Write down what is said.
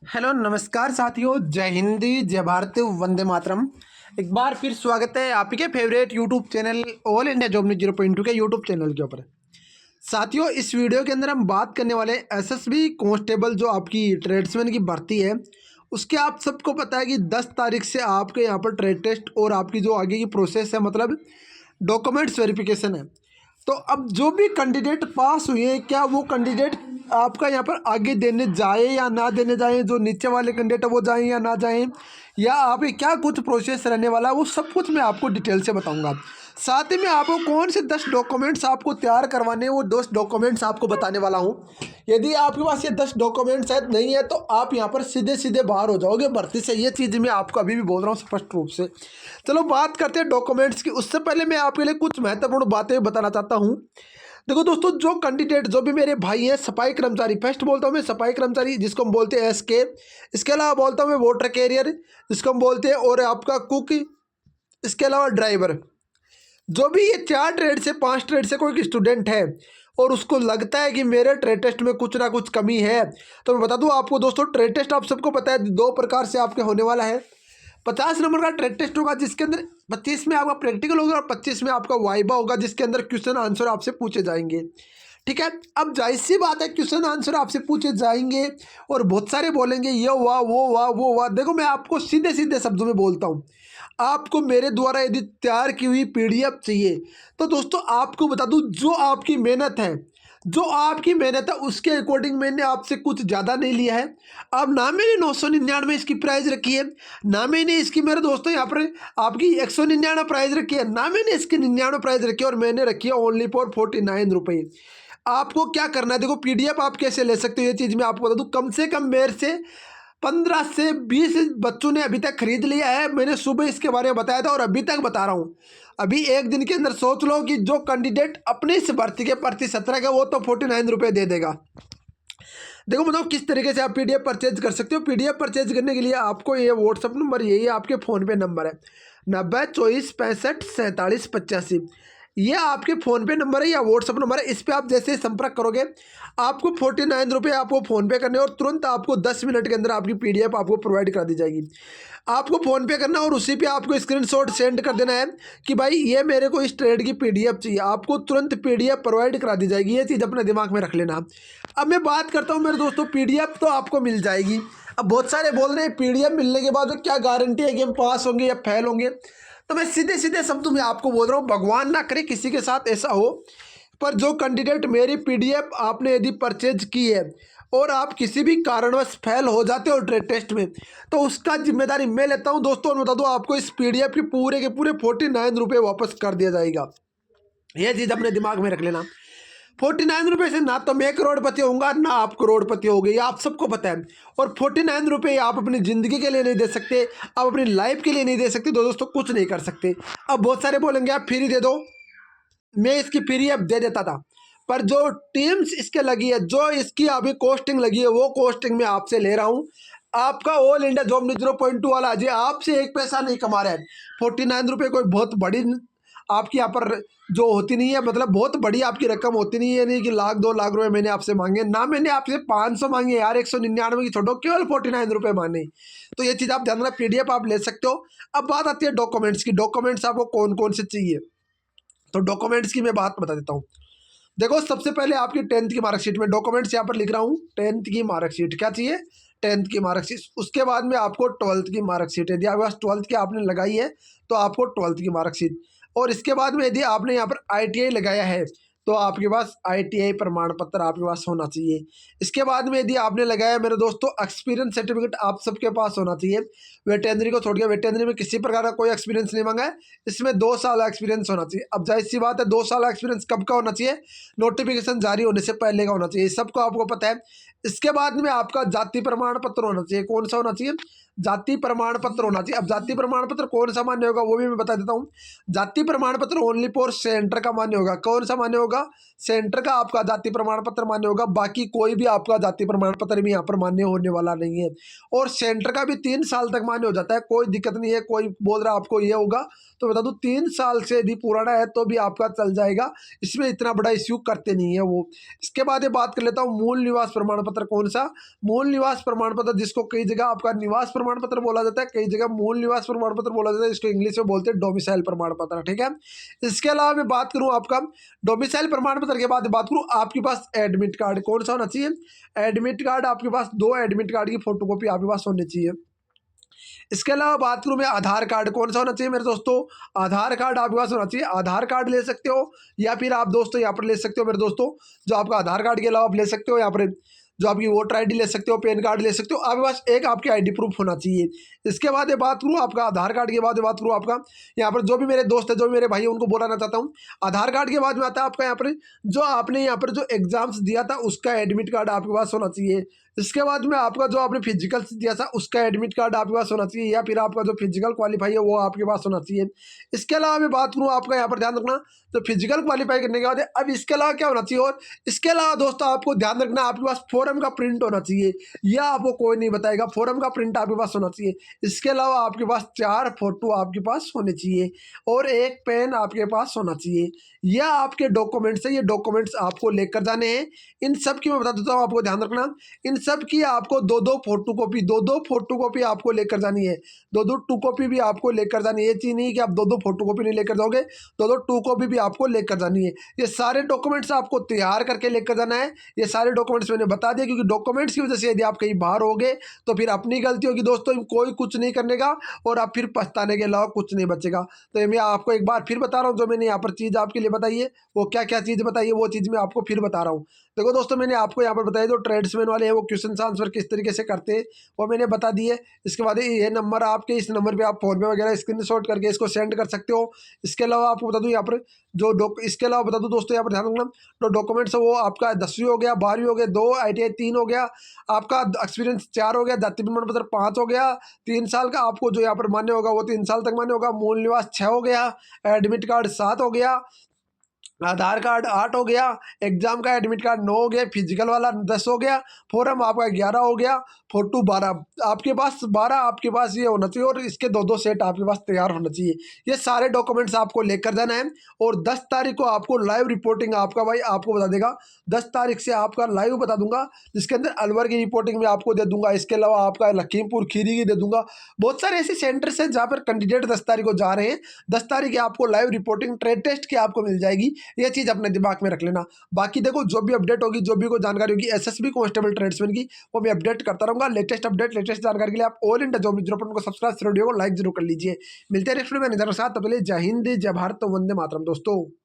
Hello नमस्कार साथियों, जय हिंदी जय भारत वंदे मातरम। एक बार फिर स्वागत है आपके favourite YouTube channel all India job news 0.2 के यूट्यूब चैनल के ऊपर। साथियों, इस वीडियो के अंदर हम बात करने वाले एसएसबी कांस्टेबल जो आपकी ट्रेड्समैन की भर्ती है उसके आप सबको पता है कि 10 तारीख से आपके यहाँ पर ट्रेड टेस्ट और आपकी जो आगे की प्रोसेस है मतलब डॉक्यूमेंट्स वेरिफिकेशन है। तो अब जो भी कैंडिडेट पास हुए हैं, क्या वो कैंडिडेट आपका यहाँ पर आगे देने जाए या ना देने जाए, जो नीचे वाले कैंडिडेट वो जाएं या ना जाएं, या आप क्या कुछ प्रोसेस रहने वाला है, वो सब कुछ मैं आपको डिटेल से बताऊंगा। साथ ही में आपको कौन से 10 डॉक्यूमेंट्स आपको तैयार करवाने हैं वो 10 डॉक्यूमेंट्स आपको बताने वाला हूँ। यदि आपके पास ये 10 डॉक्यूमेंट्स शायद नहीं है तो आप यहाँ पर सीधे सीधे बाहर हो जाओगे भर्ती से। ये चीज़ मैं आपको अभी भी बोल रहा हूँ स्पष्ट रूप से। चलो बात करते हैं डॉक्यूमेंट्स की। उससे पहले मैं आपके लिए कुछ महत्वपूर्ण बातें बताना चाहता हूँ। देखो दोस्तों, जो कैंडिडेट जो भी मेरे भाई हैं सफाई कर्मचारी, फर्स्ट बोलता हूँ मैं सफाई कर्मचारी जिसको हम बोलते हैं एसके, इसके अलावा बोलता हूँ मैं वाटर कैरियर जिसको हम बोलते हैं, और आपका कुक, इसके अलावा ड्राइवर। जो भी ये 4 ट्रेड से 5 ट्रेड से कोई स्टूडेंट है और उसको लगता है कि मेरे ट्रेड टेस्ट में कुछ ना कुछ कमी है, तो मैं बता दूं आपको दोस्तों, ट्रेड टेस्ट आप सबको पता है 2 प्रकार से आपके होने वाला है। 50 नंबर का ट्रेड टेस्ट होगा जिसके अंदर 25 में आपका प्रैक्टिकल होगा और 25 में आपका वाइबा होगा जिसके अंदर क्वेश्चन आंसर आपसे पूछे जाएंगे। ठीक है, अब जाहिर सी बात है क्वेश्चन आंसर आपसे पूछे जाएंगे और बहुत सारे बोलेंगे ये हुआ वो हुआ वो हुआ। देखो मैं आपको सीधे सीधे शब्दों में बोलता हूँ, आपको मेरे द्वारा यदि तैयार की हुई पीडीएफ चाहिए तो दोस्तों आपको बता दूं, जो आपकी मेहनत है उसके अकॉर्डिंग मैंने आपसे कुछ ज़्यादा नहीं लिया है। अब ना मैंने 999 इसकी प्राइस रखी है, ना मैंने इसकी मेरे दोस्तों यहाँ पर आपकी 199 प्राइस रखी है, ना मैंने इसकी 99 प्राइस रखी है, और मैंने रखी है ओनली फॉर 49 रुपये। आपको क्या करना है, देखो पीडीएफ आप कैसे ले सकते हो ये चीज़ मैं आपको बता दूं। कम से कम मेरे से 15 से 20 बच्चों ने अभी तक खरीद लिया है। मैंने सुबह इसके बारे में बताया था और अभी तक बता रहा हूँ। अभी एक दिन के अंदर सोच लो कि जो कैंडिडेट अपने इस भर्ती के प्रति 17 का वो तो 49 रुपये दे देगा। देखो बताओ किस तरीके से आप पीडीएफ परचेज कर सकते हो। पीडीएफ परचेज करने के लिए आपको ये व्हाट्सअप नंबर, यही आपके फ़ोन पे नंबर है 90 24 65 47 85। ये आपके फ़ोन पे नंबर है या व्हाट्सअप नंबर है। इस पर आप जैसे संपर्क करोगे आपको 49 रुपये आपको फ़ोन पे करने और तुरंत आपको 10 मिनट के अंदर आपकी पीडीएफ आपको प्रोवाइड करा दी जाएगी। आपको फ़ोन पे करना और उसी पे आपको स्क्रीनशॉट सेंड कर देना है कि भाई ये मेरे को इस ट्रेड की पीडीएफ चाहिए, आपको तुरंत पीडीएफ प्रोवाइड करा दी जाएगी। ये चीज़ अपने दिमाग में रख लेना। अब मैं बात करता हूँ मेरे दोस्तों, पीडीएफ तो आपको मिल जाएगी। अब बहुत सारे बोल रहे हैं पीडीएफ मिलने के बाद क्या गारंटी है कि हम पास होंगे या फेल होंगे। तो मैं सीधे सीधे शब्दों में आपको बोल रहा हूँ, भगवान ना करे किसी के साथ ऐसा हो, पर जो कैंडिडेट मेरी पीडीएफ आपने यदि परचेज की है और आप किसी भी कारणवश फेल हो जाते हो ट्रेड टेस्ट में तो उसका जिम्मेदारी मैं लेता हूं दोस्तों। और बता दूं आपको इस पीडीएफ के पूरे 49 रुपये वापस कर दिया जाएगा। यह चीज़ अपने दिमाग में रख लेना। 49 रुपये से ना तो मैं करोड़पति होऊंगा ना आप करोड़पति होगे, ये आप सबको पता है। और 49 रुपये आप अपनी ज़िंदगी के लिए नहीं दे सकते, आप अपनी लाइफ के लिए नहीं दे सकते, तो दोस्तों कुछ नहीं कर सकते। अब बहुत सारे बोलेंगे आप फ्री दे दो, मैं इसकी पीडीएफ दे देता था, पर जो टीम्स इसके लगी है, जो इसकी अभी कोस्टिंग लगी है, वो कोस्टिंग मैं आपसे ले रहा हूँ। आपका ऑल इंडिया जॉब न्यूज़ 0.2 वाला अजय आपसे एक पैसा नहीं कमा रहा है। 49 रुपये कोई बहुत बड़ी आपकी यहाँ पर जो होती नहीं है, मतलब बहुत बड़ी आपकी रकम होती नहीं है, नहीं कि लाख 2 लाख रुपए मैंने आपसे मांगे, ना मैंने आपसे 500 मांगे यार, 199 की छोड़ो, केवल 49 रुपये मांगे। तो ये चीज़ आप ध्यान रखना, पीडीएफ आप ले सकते हो। अब बात आती है डॉक्यूमेंट्स की। डॉक्यूमेंट्स आपको कौन कौन से चाहिए, तो डॉक्यूमेंट्स की मैं बात बता देता हूँ। देखो सबसे पहले आपकी 10th की मार्कशीट में डॉक्यूमेंट्स यहाँ पर लिख रहा हूँ। 10th की मार्कशीट क्या चाहिए, 10th की मार्कशीट। उसके बाद में आपको 12th की मार्कशीट, यदि आपके पास 12th की आपने लगाई है तो आपको 12th की मार्कशीट। और इसके बाद में यदि आपने यहाँ पर आईटीआई लगाया है तो आपके पास आईटीआई प्रमाण पत्र आपके पास होना चाहिए। इसके बाद में यदि आपने लगाया मेरे दोस्तों एक्सपीरियंस सर्टिफिकेट आप सबके पास होना चाहिए। वेटेनरी को छोड़ के, वेटेनरी में किसी प्रकार का कोई एक्सपीरियंस नहीं मांगा है, इसमें 2 साल एक्सपीरियंस होना चाहिए। अब जाहिर सी बात है 2 साल एक्सपीरियंस कब का होना चाहिए, नोटिफिकेशन जारी होने से पहले का होना चाहिए, सबको आपको पता है। इसके बाद में आपका जाति प्रमाण पत्र होना चाहिए। कौन सा होना चाहिए, जाति प्रमाण पत्र होना चाहिए। अब जाति प्रमाण पत्र कौन सा मान्य होगा वो भी मैं बता देता हूँ। जाति प्रमाण पत्र ओनली फॉर सेंटर का मान्य होगा। कौन सा मान्य होगा? सेंटर का आपका जाति प्रमाण पत्र मान्य होगा। बाकी कोई भी आपका जाति प्रमाण पत्र भी यहाँ पर मान्य होने वाला नहीं है। और सेंटर का भी 3 साल तक मान्य हो जाता है, कोई दिक्कत नहीं है। कोई बोल रहा आपको ये होगा तो बता दूं 3 साल से यदि पुराना है तो भी आपका चल जाएगा, इसमें इतना बड़ा इश्यू करते नहीं है वो। इसके बाद ये बात कर लेता हूँ मूल निवास प्रमाण पत्र कौन सा? मूल निवास प्रमाण पत्र, जिसको कई जगह आपका निवास प्रमाण पत्र बोला जाता है, कई जगह मूल निवास प्रमाण पत्र बोला जाता है, इसको इंग्लिश में बोलते हैं डोमिसाइल प्रमाण पत्र। ठीक है। इसके अलावा मैं बात करूँ आपका डोमिसाइल प्रमाण पत्र के बाद बात करूँ आपके पास एडमिट कार्ड कौन सा होना चाहिए? एडमिट कार्ड आपके पास 2 एडमिट कार्ड की फोटोकॉपी आपके पास होनी चाहिए। इसके अलावा बात करूँ मैं आधार कार्ड कौन सा होना चाहिए मेरे दोस्तों? आधार कार्ड आपके पास होना चाहिए। आधार कार्ड ले सकते हो या फिर आप दोस्तों यहाँ पर ले सकते हो मेरे दोस्तों, जो आपका आधार कार्ड के अलावा आप ले सकते हो यहाँ पर जो आपकी वोटर आईडी ले सकते हो, पैन कार्ड ले सकते हो। आपके पास एक आपकी आईडी प्रूफ होना चाहिए। इसके बाद ये बात करूँ आपका आधार कार्ड के बाद बात करूँ आपका यहाँ पर जो भी मेरे दोस्त है, जो भी मेरे भाई है, उनको बोलाना चाहता हूँ। आधार कार्ड के बाद में आता है आपका यहाँ पर जो आपने यहाँ पर जो एग्जाम्स दिया था उसका एडमिट कार्ड आपके पास होना चाहिए। इसके बाद में आपका जो आपने फिजिकल दिया था उसका एडमिट कार्ड आपके पास होना चाहिए, या फिर आपका जो फिजिकल क्वालिफाई है वो आपके पास होना चाहिए। इसके अलावा मैं बात करूँ आपका यहाँ पर ध्यान रखना तो फिजिकल क्वालिफाई करने के बाद अब इसके अलावा क्या होना चाहिए? और इसके अलावा दोस्तों आपको ध्यान रखना आपके पास फॉर्म का प्रिंट होना चाहिए। यह आपको कोई नहीं बताएगा, फॉर्म का प्रिंट आपके पास होना चाहिए। इसके अलावा आपके पास 4 फोटो आपके पास होने चाहिए और एक पेन आपके पास होना चाहिए। यह आपके डॉक्यूमेंट्स है, ये डॉक्यूमेंट्स आपको लेकर जाने हैं। इन सब की मैं बता देता हूँ, आपको ध्यान रखना इन सब की आपको 2-2 फोटोकॉपी आपको लेकर जानी है। 2-2 टू कॉपी भी आपको लेकर जानी है। ये चीज़ नहीं कि आप 2-2 फोटोकॉपी नहीं लेकर जाओगे, 2-2 टू कॉपी भी आपको लेकर जानी है। ये सारे डॉक्यूमेंट्स आपको तैयार करके लेकर जाना है। ये सारे डॉक्यूमेंट्स मैंने बता दिया, क्योंकि डॉक्यूमेंट्स की वजह से यदि आप कहीं बाहर होगे तो फिर अपनी गलती होगी दोस्तों, कोई कुछ नहीं करने का और आप फिर पछताने के अलावा कुछ नहीं बचेगा। तो ये मैं आपको एक बार फिर बता रहा हूँ, जो मैंने यहाँ पर चीज़ आपके लिए बताई है वो क्या क्या चीज़ बताई है वो चीज़ मैं आपको फिर बता रहा हूँ। देखो दोस्तों, मैंने आपको यहाँ पर बताया जो ट्रेड्समैन वाले हैं वो क्वेश्चन आंसर किस तरीके से करते हैं वो मैंने बता दिए। इसके बाद ये नंबर आपके, इस नंबर पे आप फोन पे वगैरह स्क्रीनशॉट करके इसको सेंड कर सकते हो। इसके अलावा आपको बता दूं यहाँ पर इसके अलावा बता दूं दोस्तों यहाँ पर ध्यान रखना जो डॉक्यूमेंट्स है वो आपका 10वीं हो गया, 12वीं हो गया, 2 ITI 3 हो गया, आपका एक्सपीरियंस 4 हो गया, जाति प्रमाण पत्र 5 हो गया, 3 साल का आपको जो यहाँ पर मान्य होगा वो 3 साल तक मान्य होगा, मूल निवास 6 हो गया, एडमिट कार्ड 7 हो गया, आधार कार्ड 8 हो गया, एग्जाम का एडमिट कार्ड 9 हो गया, फिजिकल वाला 10 हो गया, फॉर्म आपका 11 हो गया, फोटो 12 आपके पास, 12 आपके पास ये होना चाहिए और इसके 2-2 सेट आपके पास तैयार होना चाहिए। ये सारे डॉक्यूमेंट्स आपको लेकर जाना है और 10 तारीख को आपको लाइव रिपोर्टिंग आपका भाई आपको बता देगा। 10 तारीख से आपका लाइव बता दूंगा, जिसके अंदर अलवर की रिपोर्टिंग में आपको दे दूंगा। इसके अलावा आपका लखीमपुर खीरी की दे दूंगा। बहुत सारे ऐसे सेंटर्स हैं जहाँ पर कैंडिडेट 10 तारीख को जा रहे हैं। 10 तारीख आपको लाइव रिपोर्टिंग ट्रेड टेस्ट की आपको मिल जाएगी। ये चीज़ अपने दिमाग में रख लेना। बाकी देखो जो भी अपडेट होगी, जो भी कोई जानकारी होगी SSB कांस्टेबल ट्रेड्समैन की, वो मैं अपडेट करता रहूंगा। लेटेस्ट अपडेट, लेटेस्ट जानकारी के लिए आप ऑल इंडिया जॉब 0 को सब्सक्राइब, वीडियो को लाइक जरूर कर लीजिए। मिलते हैं नेक्स्ट वीडियो में नजर साथ, तब तक के लिए जय हिंद, जय भारत, वंदे मातरम दोस्तों।